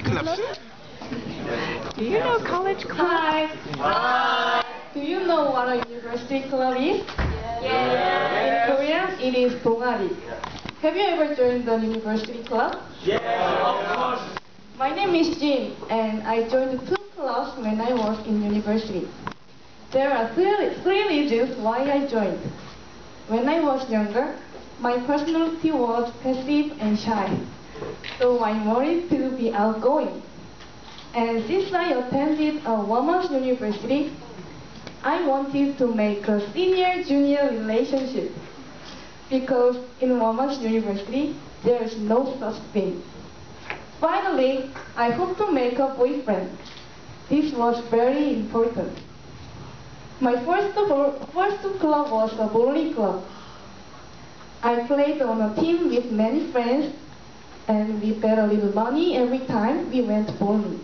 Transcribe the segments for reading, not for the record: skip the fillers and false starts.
Do you know college club? Hi. Do you know what a university club is? In Korean, it is 동아리. Have you ever joined the university club? Yes, of course. My name is Jin, and I joined two clubs when I was in university. There are three reasons why I joined. When I was younger, my personality was passive and shy, so I wanted to be outgoing. And since I attended a women's university, I wanted to make a senior-junior relationship. Because in women's university, there is no such thing. Finally, I hope to make a boyfriend. This was very important. My first club was a bowling club. I played on a team with many friends, and we bet a little money every time we went bowling.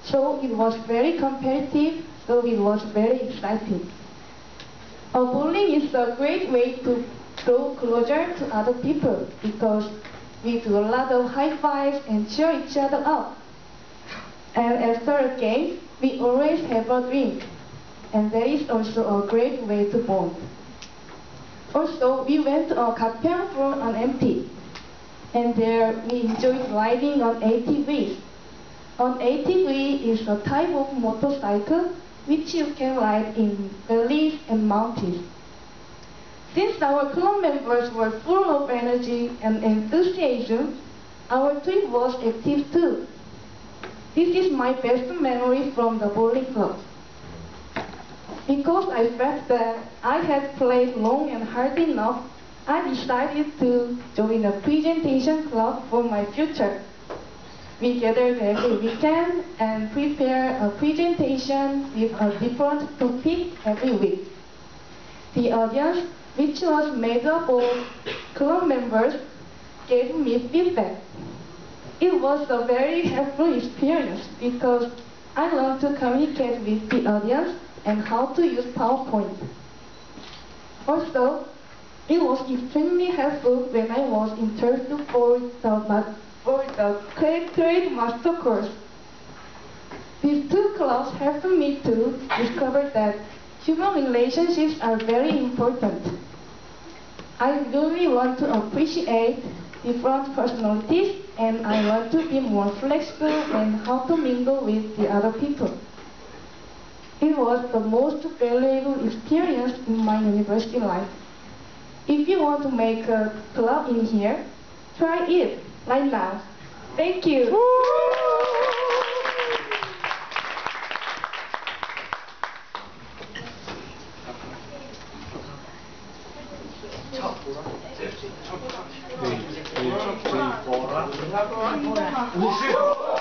So it was very competitive, so it was very exciting. Bowling is a great way to grow closer to other people because we do a lot of high fives and cheer each other up. And after a game, we always have a drink. And that is also a great way to bond. Also, we went to a Gapyeong for an empty. And there we enjoyed riding on ATVs. An ATV is a type of motorcycle which you can ride in valleys and mountains. Since our club members were full of energy and enthusiasm, our trip was active too. This is my best memory from the bowling club. Because I felt that I had played long and hard enough, I decided to join a presentation club for my future. We gathered every weekend and prepare a presentation with a different topic every week. The audience, which was made up of club members, gave me feedback. It was a very helpful experience because I learned to communicate with the audience and how to use PowerPoint. Also, it was extremely helpful when I was interviewed for the Trade Master course. These two clubs helped me to discover that human relationships are very important. I really want to appreciate different personalities, and I want to be more flexible and how to mingle with the other people. It was the most valuable experience in my university life. If you want to make a club in here, try it right now. Thank you. 네,